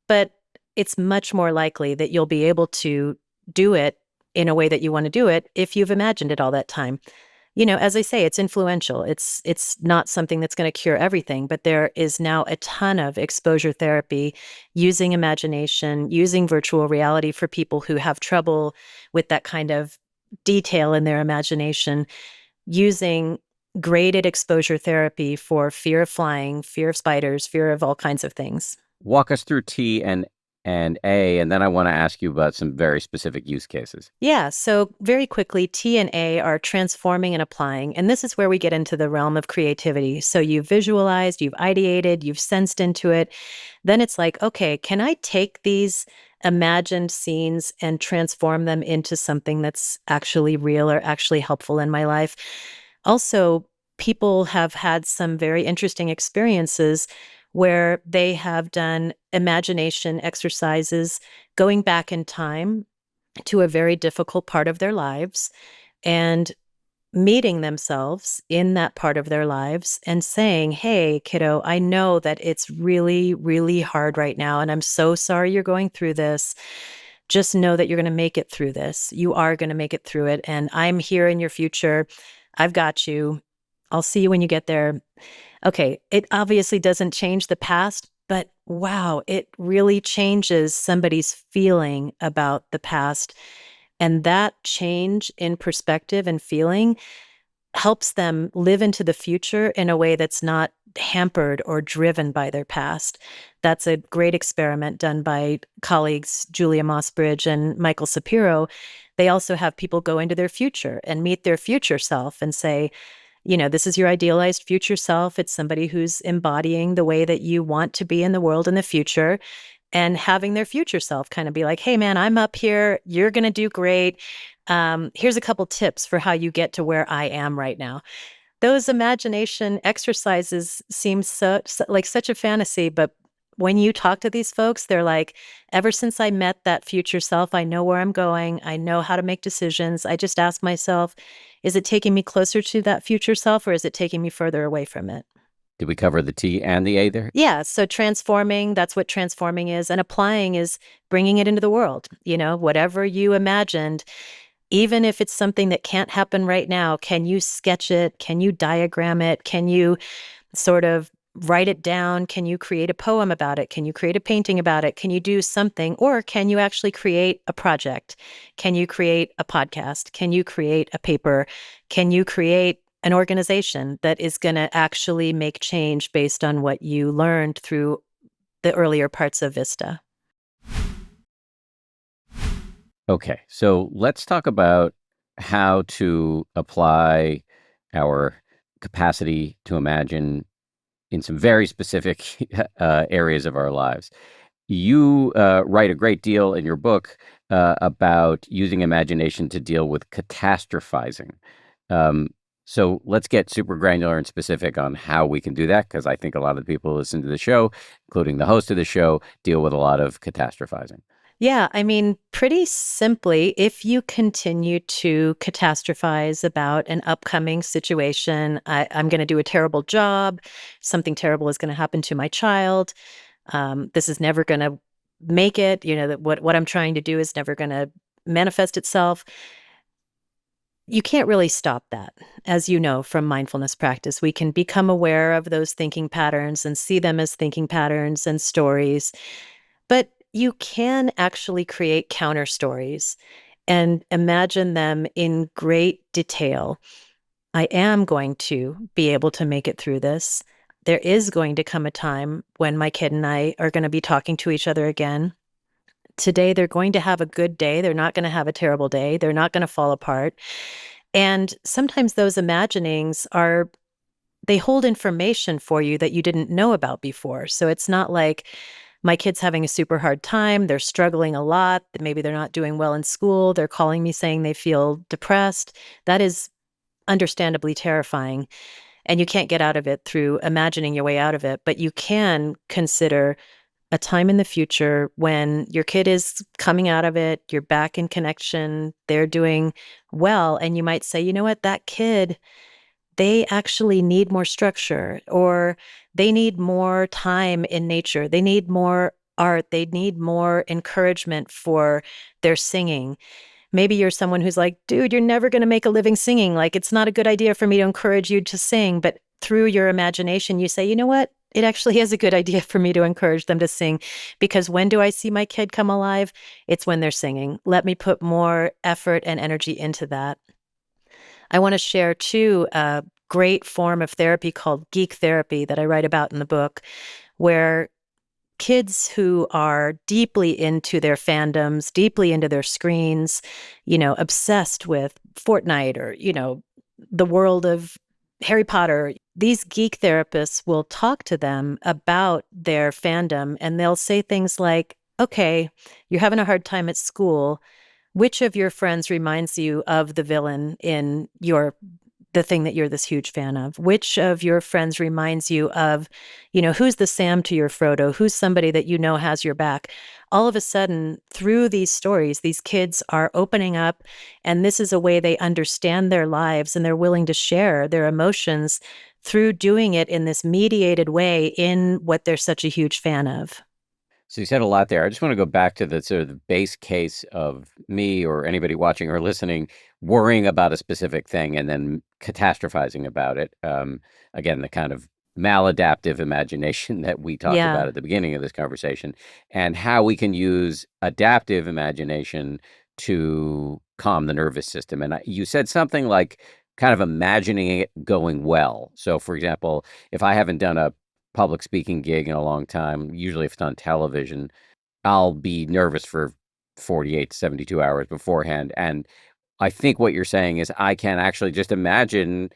but it's much more likely that you'll be able to do it in a way that you want to do it if you've imagined it all that time. As I say, it's influential. It's not something that's going to cure everything, but there is now a ton of exposure therapy using imagination, using virtual reality for people who have trouble with that kind of detail in their imagination, using graded exposure therapy for fear of flying, fear of spiders, fear of all kinds of things. Walk us through T and A, and then I want to ask you about some very specific use cases. Yeah, so very quickly, T and A are transforming and applying. And this is where we get into the realm of creativity. So you've visualized, you've ideated, you've sensed into it. Then it's like, okay, can I take these imagined scenes and transform them into something that's actually real or actually helpful in my life? Also, people have had some very interesting experiences where they have done imagination exercises going back in time to a very difficult part of their lives and meeting themselves in that part of their lives and saying, "Hey, kiddo, I know that it's really, really hard right now. And I'm so sorry you're going through this. Just know that you're going to make it through this. You are going to make it through it. And I'm here in your future. I've got you. I'll see you when you get there." Okay, it obviously doesn't change the past, but wow, it really changes somebody's feeling about the past. And that change in perspective and feeling helps them live into the future in a way that's not hampered or driven by their past. That's a great experiment done by colleagues Julia Mossbridge and Michael Sapiro. They also have people go into their future and meet their future self and say, this is your idealized future self. It's somebody who's embodying the way that you want to be in the world in the future, and having their future self kind of be like, "Hey, man, I'm up here. You're going to do great. Here's a couple tips for how you get to where I am right now." Those imagination exercises seem like such a fantasy, but when you talk to these folks, they're like, "Ever since I met that future self, I know where I'm going. I know how to make decisions. I just ask myself, is it taking me closer to that future self, or is it taking me further away from it?" Did we cover the T and the A there? Yeah, so transforming, that's what transforming is, and applying is bringing it into the world. Whatever you imagined, even if it's something that can't happen right now, can you sketch it? Can you diagram it? Can you sort of write it down? Can you create a poem about it? Can you create a painting about it? Can you do something? Or can you actually create a project? Can you create a podcast? Can you create a paper? Can you create an organization that is going to actually make change based on what you learned through the earlier parts of VISTA? Okay, so let's talk about how to apply our capacity to imagine in some very specific areas of our lives. You write a great deal in your book about using imagination to deal with catastrophizing. Um, so let's get super granular and specific on how we can do that, because I think a lot of the people who listen to the show, including the host of the show, deal with a lot of catastrophizing. Yeah, I mean, pretty simply, if you continue to catastrophize about an upcoming situation, I'm going to do a terrible job, something terrible is going to happen to my child, this is never going to make it, that what I'm trying to do is never going to manifest itself. You can't really stop that. As you know from mindfulness practice, we can become aware of those thinking patterns and see them as thinking patterns and stories. But you can actually create counter stories and imagine them in great detail. I am going to be able to make it through this. There is going to come a time when my kid and I are going to be talking to each other again. Today, they're going to have a good day. They're not going to have a terrible day. They're not going to fall apart. And sometimes those imaginings they hold information for you that you didn't know about before. So it's not like my kid's having a super hard time. They're struggling a lot. Maybe they're not doing well in school. They're calling me saying they feel depressed. That is understandably terrifying. And you can't get out of it through imagining your way out of it. But you can consider a time in the future when your kid is coming out of it, you're back in connection, they're doing well. And you might say, you know what, that kid, they actually need more structure, or they need more time in nature. They need more art. They need more encouragement for their singing. Maybe you're someone who's like, dude, you're never going to make a living singing. Like, it's not a good idea for me to encourage you to sing. But through your imagination, you say, you know what? It actually is a good idea for me to encourage them to sing, because when do I see my kid come alive? It's when they're singing. Let me put more effort and energy into that. I want to share too, great form of therapy called Geek therapy that I write about in the book, where kids who are deeply into their fandoms, deeply into their screens, obsessed with Fortnite or, the world of Harry Potter, these geek therapists will talk to them about their fandom and they'll say things like, okay, you're having a hard time at school. Which of your friends reminds you of the villain in the thing that you're this huge fan of? Which of your friends reminds you of, who's the Sam to your Frodo? Who's somebody that has your back? All of a sudden, through these stories, these kids are opening up, and this is a way they understand their lives and they're willing to share their emotions through doing it in this mediated way in what they're such a huge fan of. So you said a lot there. I just want to go back to the sort of the base case of me or anybody watching or listening worrying about a specific thing and then catastrophizing about it. Again, the kind of maladaptive imagination that we talked Yeah. about at the beginning of this conversation, and how we can use adaptive imagination to calm the nervous system. And you said something like kind of imagining it going well. So, for example, if I haven't done a public speaking gig in a long time, usually if it's on television, I'll be nervous for 48 to 72 hours beforehand. And I think what you're saying is I can actually just imagine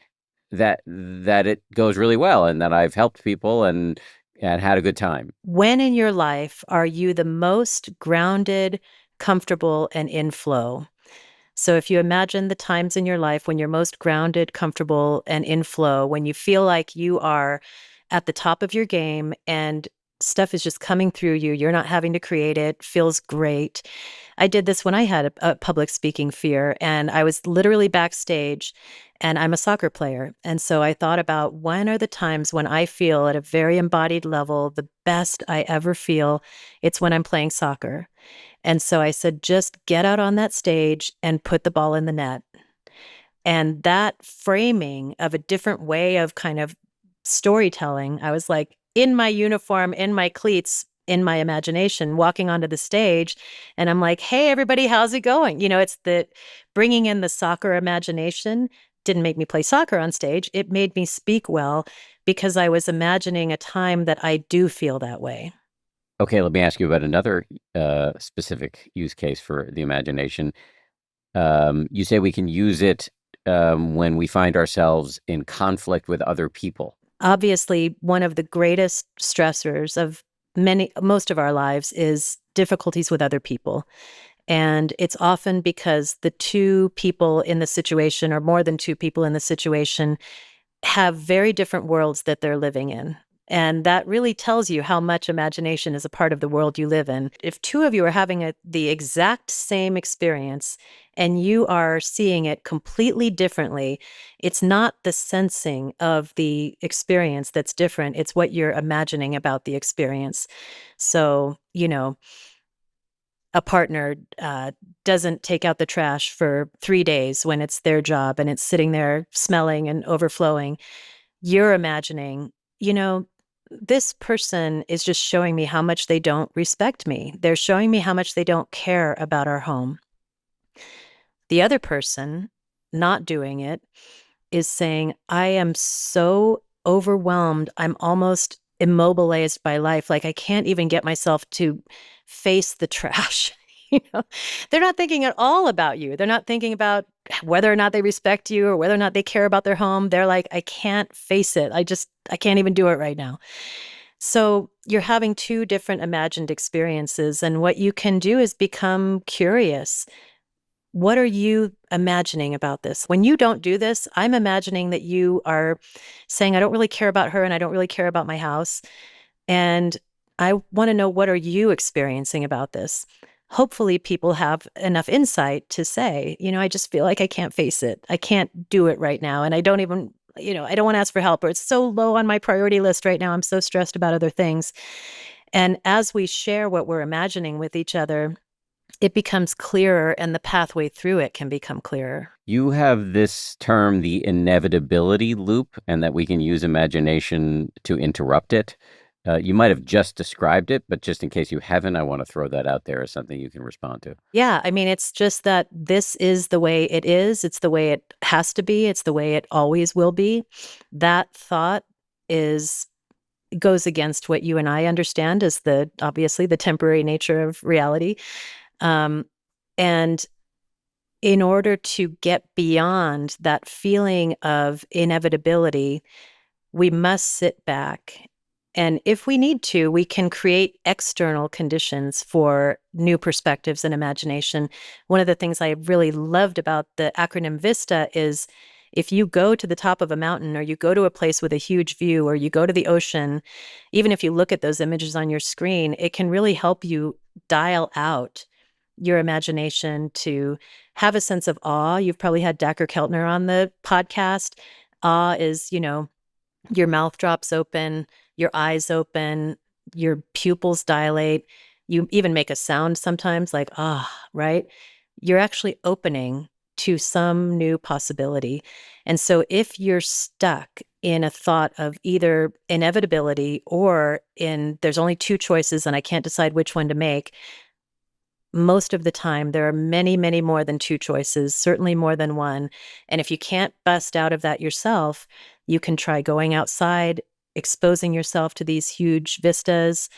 that it goes really well and that I've helped people and had a good time. When in your life are you the most grounded, comfortable, and in flow? So if you imagine the times in your life when you're most grounded, comfortable, and in flow, when you feel like you are at the top of your game and stuff is just coming through you, you're not having to create it, feels great. I did this when I had a public speaking fear, and I was literally backstage, and I'm a soccer player. And so I thought about when are the times when I feel at a very embodied level the best I ever feel? It's when I'm playing soccer. And so I said, just get out on that stage and put the ball in the net. And that framing of a different way of kind of storytelling, I was like in my uniform, in my cleats, in my imagination, walking onto the stage. And I'm like, hey, everybody, how's it going? It's the bringing in the soccer imagination didn't make me play soccer on stage. It made me speak well because I was imagining a time that I do feel that way. Okay, let me ask you about another specific use case for the imagination. You say we can use it when we find ourselves in conflict with other people. Obviously, one of the greatest stressors of most of our lives is difficulties with other people. And it's often because the two people in the situation, or more than two people in the situation, have very different worlds that they're living in. And that really tells you how much imagination is a part of the world you live in. If two of you are having the exact same experience and you are seeing it completely differently, it's not the sensing of the experience that's different. It's what you're imagining about the experience. So, a partner doesn't take out the trash for 3 days when it's their job and it's sitting there smelling and overflowing. You're imagining, this person is just showing me how much they don't respect me. They're showing me how much they don't care about our home. The other person not doing it is saying, I am so overwhelmed. I'm almost immobilized by life. Like I can't even get myself to face the trash. you know, they're not thinking at all about you. They're not thinking about whether or not they respect you or whether or not they care about their home. They're like, I can't face it. I can't even do it right now. So you're having two different imagined experiences. And what you can do is become curious. What are you imagining about this? When you don't do this, I'm imagining that you are saying, I don't really care about her and I don't really care about my house. And I want to know, what are you experiencing about this? Hopefully people have enough insight to say, I just feel like I can't face it. I can't do it right now. And I don't even, I don't want to ask for help, or it's so low on my priority list right now. I'm so stressed about other things. And as we share what we're imagining with each other, it becomes clearer and the pathway through it can become clearer. You have this term, the inevitability loop, and that we can use imagination to interrupt it. You might have just described it, but just in case you haven't, I want to throw that out there as something you can respond to. Yeah, I mean, it's just that this is the way it is. It's the way it has to be. It's the way it always will be. That thought is goes against what you and I understand as the obviously the temporary nature of reality. Um, and in order to get beyond that feeling of inevitability, we must sit back. And if we need to, we can create external conditions for new perspectives and imagination. One of the things I really loved about the acronym VISTA is if you go to the top of a mountain or you go to a place with a huge view or you go to the ocean, even if you look at those images on your screen, it can really help you dial out your imagination to have a sense of awe. You've probably had Dacher Keltner on the podcast. Awe is, your mouth drops open, your eyes open, your pupils dilate. You even make a sound sometimes like, ah, right? You're actually opening to some new possibility. And so if you're stuck in a thought of either inevitability or in there's only two choices and I can't decide which one to make, most of the time, there are many, many more than two choices, certainly more than one. And if you can't bust out of that yourself, you can try going outside, exposing yourself to these huge vistas.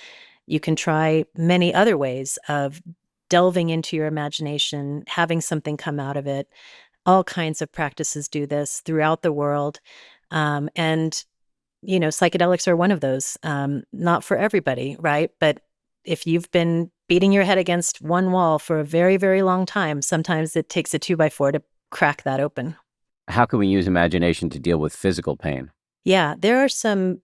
You can try many other ways of delving into your imagination, having something come out of it. All kinds of practices do this throughout the world. And psychedelics are one of those. Not for everybody, right? But if you've been beating your head against one wall for a very, very long time, sometimes it takes a 2x4 to crack that open. How can we use imagination to deal with physical pain? Yeah, there are some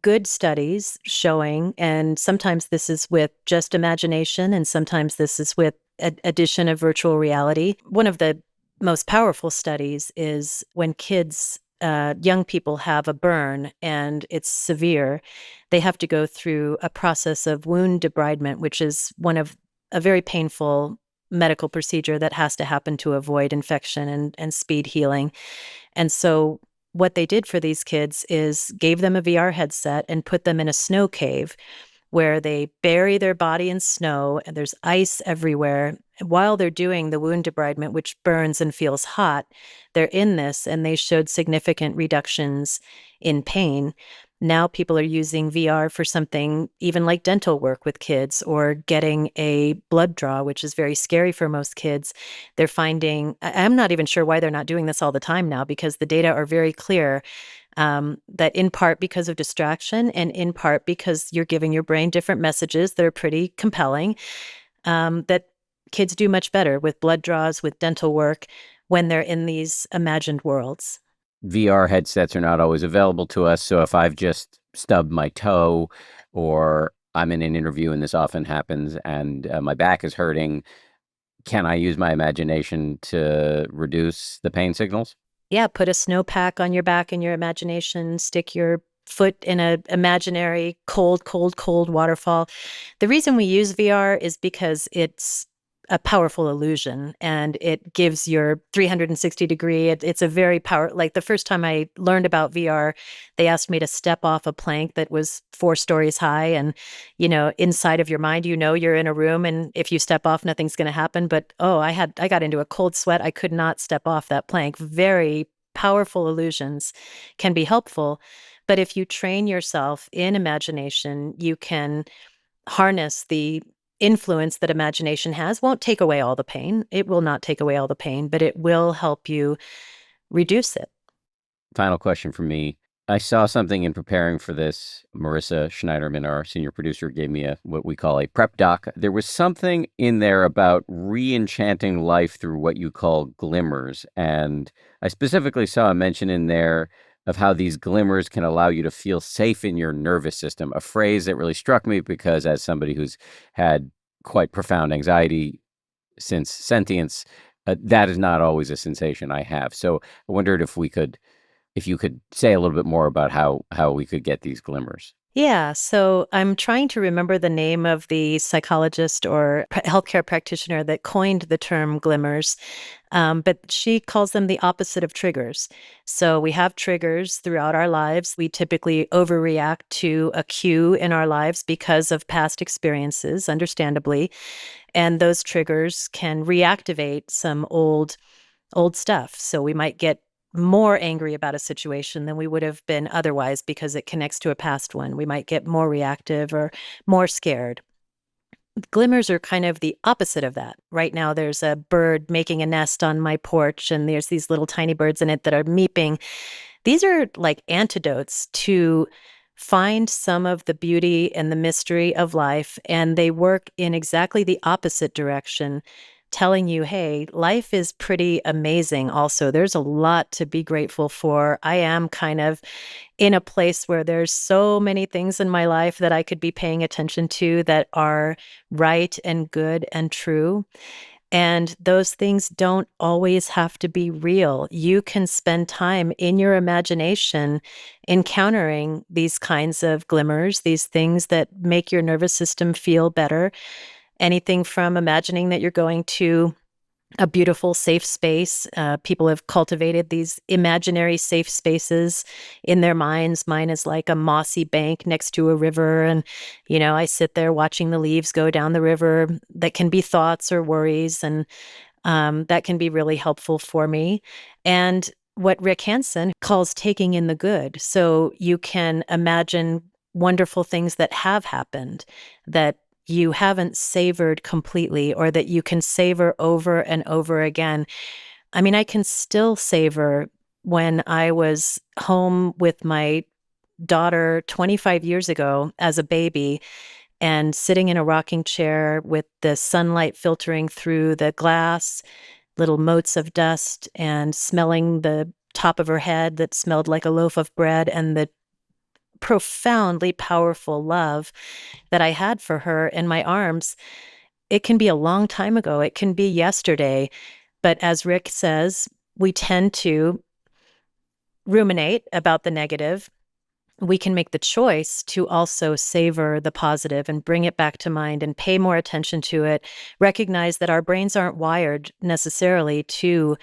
good studies showing, and sometimes this is with just imagination, and sometimes this is with addition of virtual reality. One of the most powerful studies is when kids, young people have a burn and it's severe, they have to go through a process of wound debridement, which is one of a very painful medical procedure that has to happen to avoid infection and speed healing. And so what they did for these kids is gave them a VR headset and put them in a snow cave where they bury their body in snow and there's ice everywhere. While they're doing the wound debridement, which burns and feels hot, they're in this and they showed significant reductions in pain. Now people are using VR for something even like dental work with kids or getting a blood draw, which is very scary for most kids. They're finding, I'm not even sure why they're not doing this all the time now because the data are very clear that in part because of distraction and in part because you're giving your brain different messages that are pretty compelling, that kids do much better with blood draws, with dental work when they're in these imagined worlds. VR headsets are not always available to us. So if I've just stubbed my toe or I'm in an interview and this often happens and my back is hurting, can I use my imagination to reduce the pain signals? Yeah, put a snowpack on your back in your imagination, stick your foot in an imaginary cold, cold, cold waterfall. The reason we use VR is because it's a powerful illusion and it gives your 360 degree. It's a very like the first time I learned about VR, they asked me to step off a plank that was 4 stories high. And, inside of your mind, you're in a room and if you step off, nothing's going to happen. But, I got into a cold sweat. I could not step off that plank. Very powerful illusions can be helpful. But if you train yourself in imagination, you can harness the influence that imagination has. Won't take away all the pain. It will not take away all the pain, but it will help you reduce it. Final question for me. I saw something in preparing for this. Marissa Schneiderman, our senior producer, gave me what we call a prep doc. There was something in there about re-enchanting life through what you call glimmers. And I specifically saw a mention in there of how these glimmers can allow you to feel safe in your nervous system, a phrase that really struck me because as somebody who's had quite profound anxiety since sentience, that is not always a sensation I have. So I wondered if you could say a little bit more about how we could get these glimmers. Yeah, so I'm trying to remember the name of the psychologist or healthcare practitioner that coined the term glimmers, but she calls them the opposite of triggers. So we have triggers throughout our lives. We typically overreact to a cue in our lives because of past experiences, understandably, and those triggers can reactivate some old stuff. So we might get more angry about a situation than we would have been otherwise because it connects to a past one. We might get more reactive or more scared. Glimmers are kind of the opposite of that. Right now, there's a bird making a nest on my porch, and there's these little tiny birds in it that are meeping. These are like antidotes to find some of the beauty and the mystery of life, and they work in exactly the opposite direction, telling you, hey, life is pretty amazing also. There's a lot to be grateful for. I am kind of in a place where there's so many things in my life that I could be paying attention to that are right and good and true. And those things don't always have to be real. You can spend time in your imagination encountering these kinds of glimmers, these things that make your nervous system feel better. Anything from imagining that you're going to a beautiful, safe space. People have cultivated these imaginary safe spaces in their minds. Mine is like a mossy bank next to a river. And, I sit there watching the leaves go down the river. That can be thoughts or worries. And that can be really helpful for me. And what Rick Hansen calls taking in the good. So you can imagine wonderful things that have happened that you haven't savored completely or that you can savor over and over again. I mean, I can still savor when I was home with my daughter 25 years ago as a baby and sitting in a rocking chair with the sunlight filtering through the glass, little motes of dust, and smelling the top of her head that smelled like a loaf of bread, and the profoundly powerful love that I had for her in my arms. It can be a long time ago. It can be yesterday. But as Rick says, we tend to ruminate about the negative. We can make the choice to also savor the positive and bring it back to mind and pay more attention to it. Recognize that our brains aren't wired necessarily to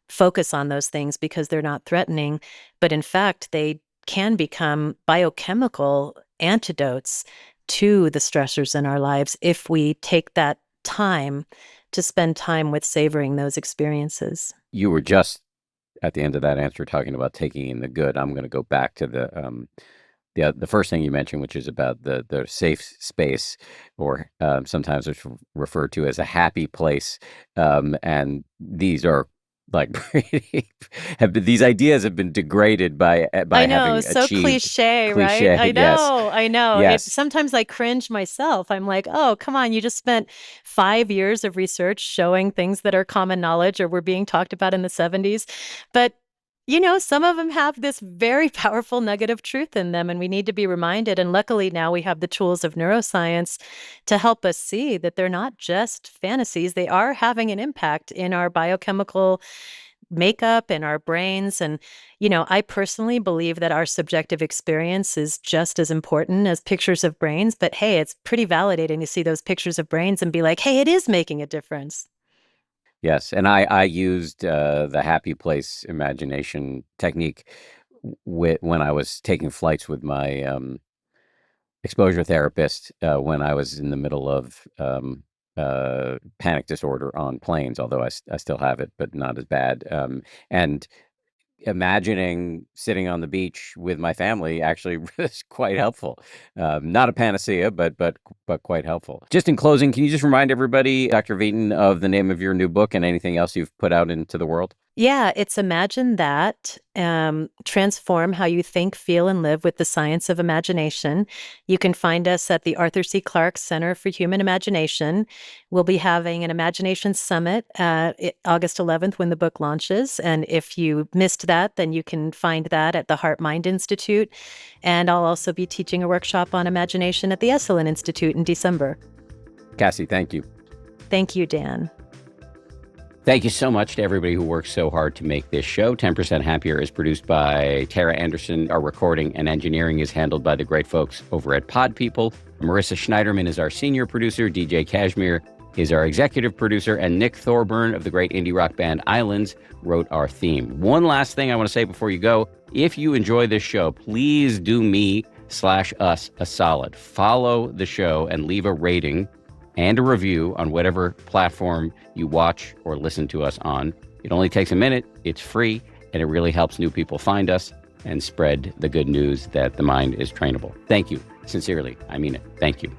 focus on those things because they're not threatening, but in fact, they can become biochemical antidotes to the stressors in our lives if we take that time to spend time with savoring those experiences. You were just at the end of that answer talking about taking in the good. I'm going to go back to the first thing you mentioned, which is about the safe space, or sometimes it's referred to as a happy place. And these are like pretty. These ideas have been degraded by I know, having so achieved cliche, right? cliche. I Yes, know, I know. It yes. sometimes I cringe myself. I'm like, "Oh, come on, you just spent 5 years of research showing things that are common knowledge or were being talked about in the '70s." But, some of them have this very powerful negative truth in them, and we need to be reminded, and luckily now we have the tools of neuroscience to help us see that they're not just fantasies. They are having an impact in our biochemical makeup in our brains. And, I personally believe that our subjective experience is just as important as pictures of brains. But hey, it's pretty validating to see those pictures of brains and be like, hey, it is making a difference. Yes, and I used the happy place imagination technique when I was taking flights with my exposure therapist when I was in the middle of panic disorder on planes. Although I still have it, but not as bad. And imagining sitting on the beach with my family actually was quite helpful. Not a panacea, but quite helpful. Just in closing, can you just remind everybody, Dr. Vieten, of the name of your new book and anything else you've put out into the world? Yeah, it's Imagine That. Transform how you think, feel, and live with the science of imagination. You can find us at the Arthur C. Clarke Center for Human Imagination. We'll be having an Imagination Summit August 11th when the book launches. And if you missed that, then you can find that at the Heart Mind Institute. And I'll also be teaching a workshop on imagination at the Esalen Institute in December. Cassi, thank you. Thank you, Dan. Thank you so much to everybody who works so hard to make this show. 10% Happier is produced by Tara Anderson. Our recording and engineering is handled by the great folks over at Pod People. Marissa Schneiderman is our senior producer. DJ Kashmir is our executive producer. And Nick Thorburn of the great indie rock band Islands wrote our theme. One last thing I want to say before you go. If you enjoy this show, please do me/us a solid. Follow the show and leave a rating and a review on whatever platform you watch or listen to us on. It only takes a minute, it's free, and it really helps new people find us and spread the good news that the mind is trainable. Thank you. Sincerely, I mean it. Thank you.